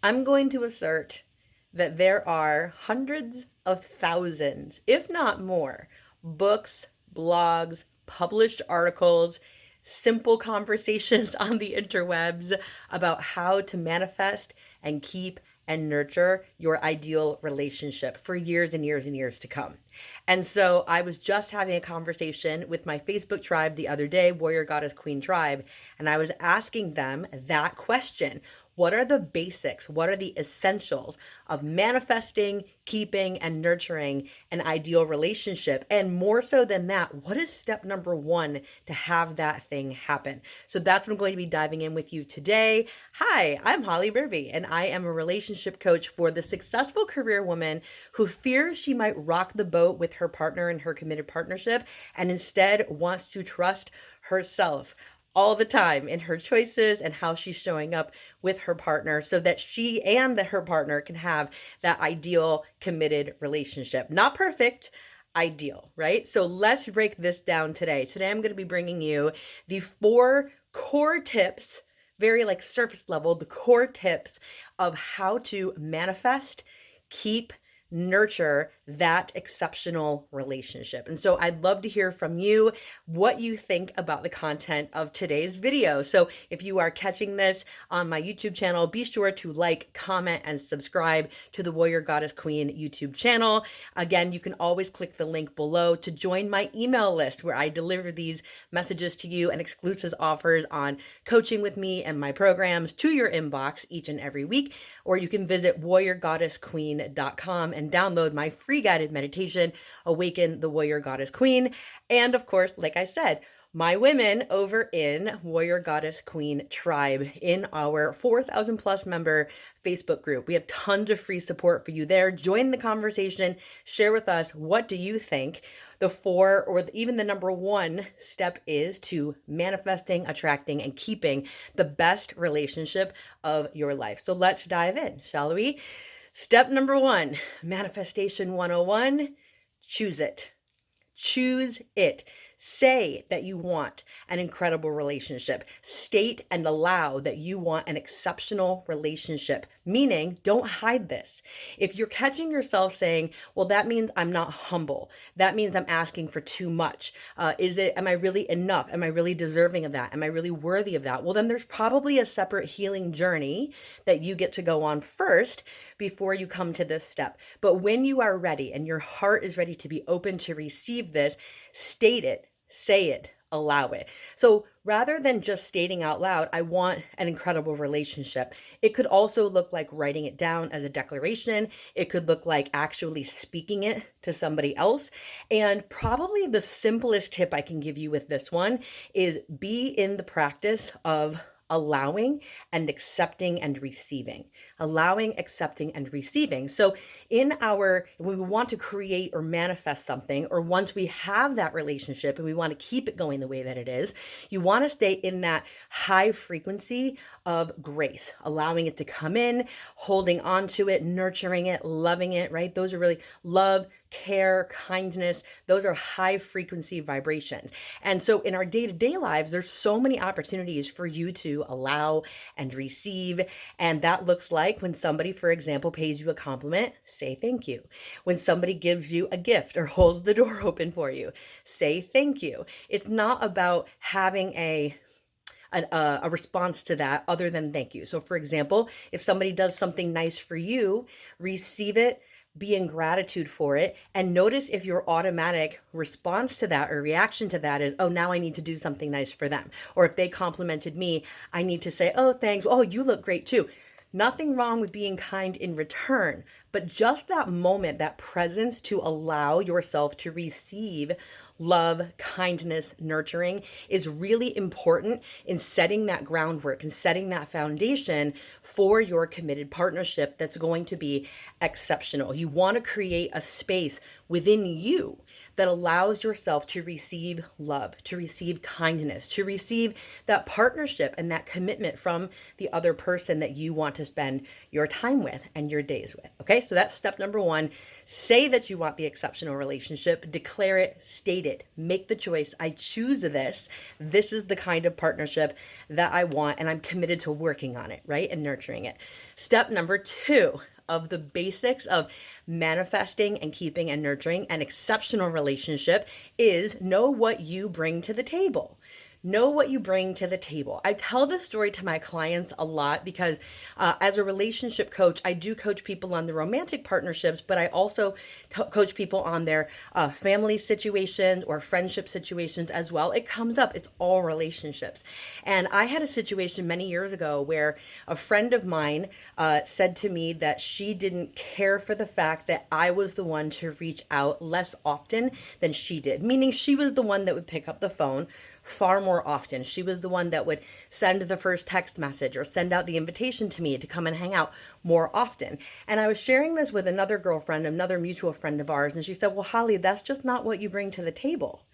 I'm going to assert that there are hundreds of thousands, if not more, books, blogs, published articles, simple conversations on the interwebs about how to manifest and keep and nurture your ideal relationship for years and years and years to come. And so I was just having a conversation with my Facebook tribe the other day, Warrior Goddess Queen Tribe, and I was asking them that question. What are the basics? What are the essentials of manifesting, keeping, and nurturing an ideal relationship? And more so than that, what is step number one to have that thing happen? So that's what I'm going to be diving in with you today. Hi, I'm Holly Burby, and I am a relationship coach for the successful career woman who fears she might rock the boat with her partner in her committed partnership and instead wants to trust herself all the time in her choices and how she's showing up with her partner so that she and that her partner can have that ideal committed relationship. Not perfect, ideal, right? So let's break this down today. Today I'm going to be bringing you the 4 core tips, very like surface level, the core tips of how to manifest, keep, nurture that exceptional relationship. And so I'd love to hear from you what you think about the content of today's video. So if you are catching this on my YouTube channel, be sure to like, comment, and subscribe to the Warrior Goddess Queen YouTube channel. Again, you can always click the link below to join my email list where I deliver these messages to you and exclusive offers on coaching with me and my programs to your inbox each and every week. Or you can visit warriorgoddessqueen.com and download my free guided meditation, Awaken the Warrior Goddess Queen. And of course, like I said, my women over in Warrior Goddess Queen Tribe in our 4,000 plus member Facebook group. We have tons of free support for you there. Join the conversation. Share with us, what do you think the 4 or even the number 1 step is to manifesting, attracting, and keeping the best relationship of your life. So let's dive in, shall we? Step number 1, Manifestation 101, choose it. Choose it. Say that you want an incredible relationship. State and allow that you want an exceptional relationship, meaning don't hide this. If you're catching yourself saying, well, that means I'm not humble. That means I'm asking for too much. Am I really enough? Am I really deserving of that? Am I really worthy of that? Well, then there's probably a separate healing journey that you get to go on first before you come to this step. But when you are ready and your heart is ready to be open to receive this, state it. Say it, allow it. So rather than just stating out loud, I want an incredible relationship, it could also look like writing it down as a declaration. It could look like actually speaking it to somebody else. And probably the simplest tip I can give you with this one is be in the practice of allowing and accepting and receiving. Allowing, accepting, and receiving. So when we want to create or manifest something, or once we have that relationship and we want to keep it going the way that it is, you want to stay in that high frequency of grace, allowing it to come in, holding on to it, nurturing it, loving it, right? Those are really love, care, kindness. Those are high frequency vibrations. And so in our day-to-day lives, there's so many opportunities for you to allow and receive. And that looks like when somebody, for example, pays you a compliment, say thank you. When somebody gives you a gift or holds the door open for you, say thank you. It's not about having a response to that other than thank you. So for example, if somebody does something nice for you, receive it, be in gratitude for it, and notice if your automatic response to that or reaction to that is, oh, now I need to do something nice for them. Or if they complimented me, I need to say, oh, thanks. Oh, you look great too. Nothing wrong with being kind in return, but just that moment, that presence to allow yourself to receive love, kindness, nurturing is really important in setting that groundwork and setting that foundation for your committed partnership that's going to be exceptional. You want to create a space within you that allows yourself to receive love, to receive kindness, to receive that partnership and that commitment from the other person that you want to spend your time with and your days with. Okay, so that's step number one. Say that you want the exceptional relationship, declare it, state it, make the choice. I choose this. This is the kind of partnership that I want, and I'm committed to working on it, right? And nurturing it. Step number two of the basics of manifesting and keeping and nurturing an exceptional relationship is know what you bring to the table. Know what you bring to the table. I tell this story to my clients a lot because as a relationship coach, I do coach people on the romantic partnerships, but I also coach people on their family situations or friendship situations as well. It comes up, it's all relationships. And I had a situation many years ago where a friend of mine said to me that she didn't care for the fact that I was the one to reach out less often than she did, meaning she was the one that would pick up the phone far more often. She was the one that would send the first text message or send out the invitation to me to come and hang out more often. And I was sharing this with another girlfriend, another mutual friend of ours, and she said, well, Holly, that's just not what you bring to the table.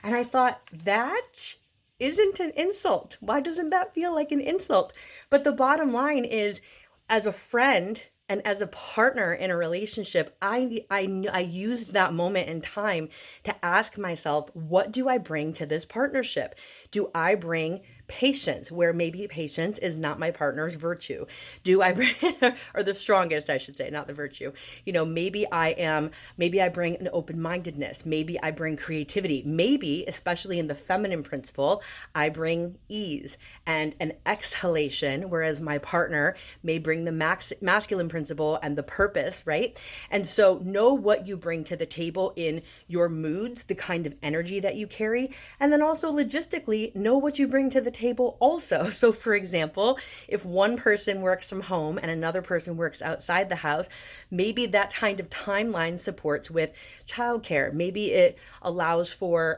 And I thought, that isn't an insult. Why doesn't that feel like an insult? But the bottom line is, as a friend and as a partner in a relationship, I used that moment in time to ask myself, what do I bring to this partnership? Do I bring patience, where maybe patience is not my partner's virtue? Do I bring, or the strongest, I should say, not the virtue. Maybe I bring an open-mindedness. Maybe I bring creativity. Maybe, especially in the feminine principle, I bring ease and an exhalation, whereas my partner may bring the masculine principle and the purpose, right? And so know what you bring to the table in your moods, the kind of energy that you carry, and then also logistically, know what you bring to the table also. So for example, if one person works from home and another person works outside the house, maybe that kind of timeline supports with childcare. Maybe it allows for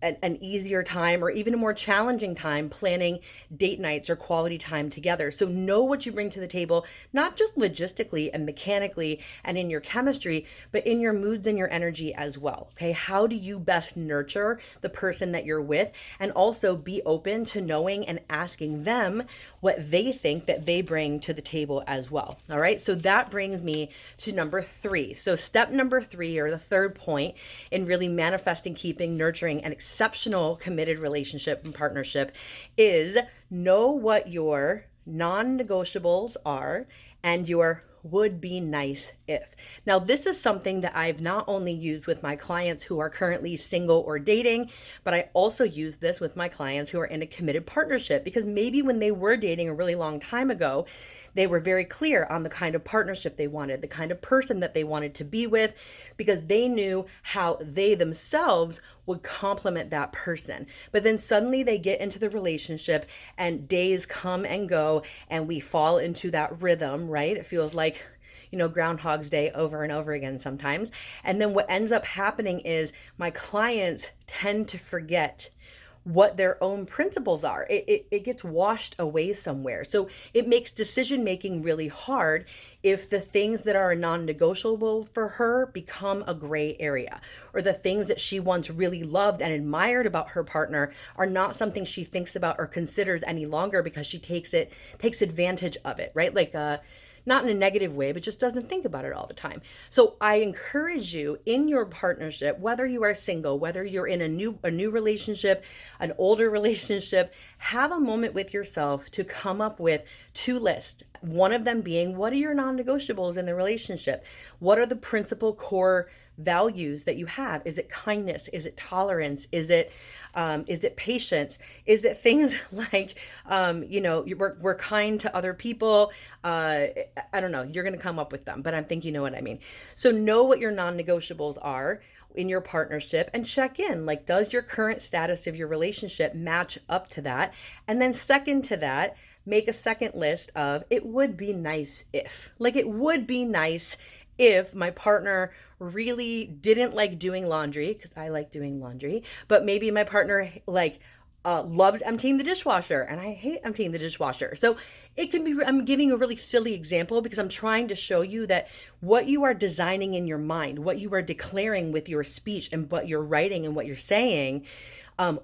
an easier time or even a more challenging time planning date nights or quality time together. So know what you bring to the table, not just logistically and mechanically and in your chemistry, but in your moods and your energy as well. Okay. How do you best nurture the person that you're with? And also be open to knowing and asking them what they think that they bring to the table as well. All right. So that brings me to number three. So step number three, or the third point in really manifesting, keeping, nurturing an exceptional committed relationship and partnership, is know what your non-negotiables are and your would be nice if. Now, this is something that I've not only used with my clients who are currently single or dating, but I also use this with my clients who are in a committed partnership, because maybe when they were dating a really long time ago, they were very clear on the kind of partnership they wanted, the kind of person that they wanted to be with, because they knew how they themselves would complement that person. But then suddenly they get into the relationship and days come and go and we fall into that rhythm, right? It feels like, Groundhog's Day over and over again sometimes. And then what ends up happening is my clients tend to forget what their own principles are. It gets washed away somewhere. So it makes decision making really hard if the things that are non-negotiable for her become a gray area, or the things that she once really loved and admired about her partner are not something she thinks about or considers any longer because she takes advantage of it, right? Like not in a negative way, but just doesn't think about it all the time. So I encourage you in your partnership, whether you are single, whether you're in a new relationship, an older relationship, have a moment with yourself to come up with two lists. One of them being, what are your non-negotiables in the relationship? What are the principal core values that you have? Is it kindness? Is it tolerance? Is it patience? Is it things like, we're kind to other people? I don't know. You're going to come up with them, but I think you know what I mean. So know what your non-negotiables are in your partnership and check in. Like, does your current status of your relationship match up to that? And then second to that, make a second list of, it would be nice if. Like, it would be nice if my partner really didn't like doing laundry, because I like doing laundry, but maybe my partner loves emptying the dishwasher and I hate emptying the dishwasher. So it can be, I'm giving a really silly example because I'm trying to show you that what you are designing in your mind, what you are declaring with your speech and what you're writing and what you're saying,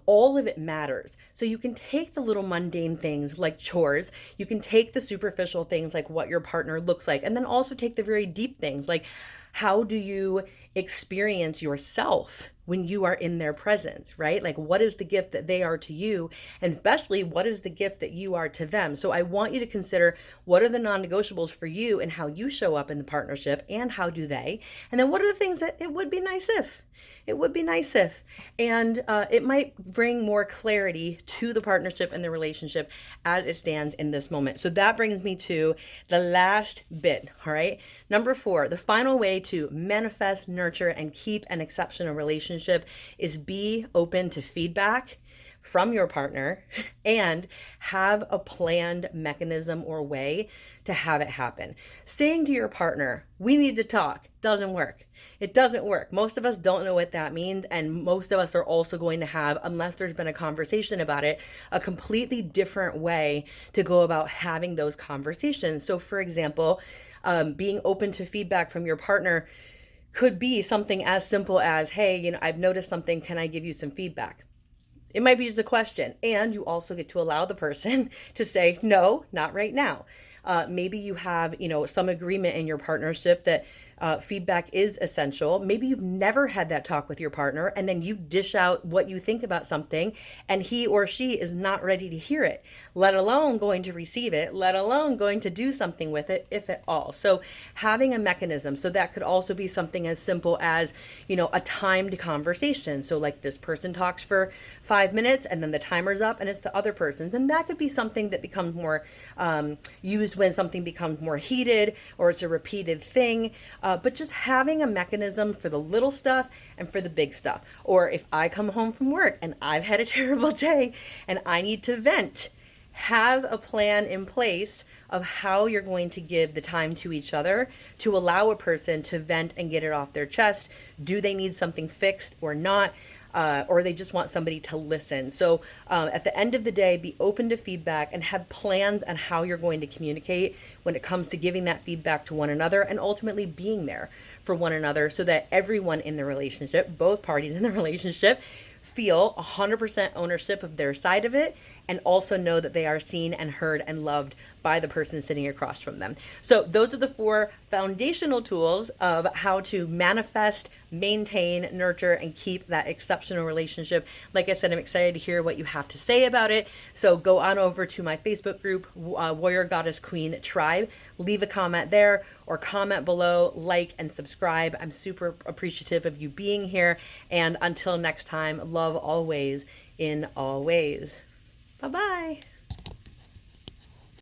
all of it matters. So you can take the little mundane things like chores, you can take the superficial things like what your partner looks like, and then also take the very deep things like how do you experience yourself when you are in their presence, right? Like, what is the gift that they are to you? And especially, what is the gift that you are to them? So, I want you to consider what are the non negotiables for you and how you show up in the partnership and how do they? And then, what are the things that it would be nice if? It would be nice if, and it might bring more clarity to the partnership and the relationship as it stands in this moment. So that brings me to the last bit, all right? Number 4, the final way to manifest, nurture, and keep an exceptional relationship is be open to feedback from your partner and have a planned mechanism or way to have it happen. Saying to your partner, we need to talk, doesn't work. It doesn't work. Most of us don't know what that means. And most of us are also going to have, unless there's been a conversation about it, a completely different way to go about having those conversations. So for example, being open to feedback from your partner could be something as simple as, hey, I've noticed something. Can I give you some feedback? It might be just a question. And you also get to allow the person to say, no, not right now. Maybe you have, some agreement in your partnership that feedback is essential. Maybe you've never had that talk with your partner and then you dish out what you think about something and he or she is not ready to hear it, let alone going to receive it, let alone going to do something with it, if at all. So having a mechanism. So that could also be something as simple as, a timed conversation. So like this person talks for 5 minutes and then the timer's up and it's the other person's. And that could be something that becomes more used when something becomes more heated or it's a repeated thing. But just having a mechanism for the little stuff and for the big stuff. Or if I come home from work and I've had a terrible day and I need to vent, have a plan in place of how you're going to give the time to each other to allow a person to vent and get it off their chest. Do they need something fixed or not? Or they just want somebody to listen. So at the end of the day, be open to feedback and have plans on how you're going to communicate when it comes to giving that feedback to one another and ultimately being there for one another so that everyone in the relationship, both parties in the relationship, feel 100% ownership of their side of it and also know that they are seen and heard and loved by the person sitting across from them. So those are the 4 foundational tools of how to manifest, maintain, nurture, and keep that exceptional relationship. Like I said, I'm excited to hear what you have to say about it. So go on over to my Facebook group, Warrior Goddess Queen Tribe. Leave a comment there or comment below, like and subscribe. I'm super appreciative of you being here. And until next time, love always in all ways. Bye-bye.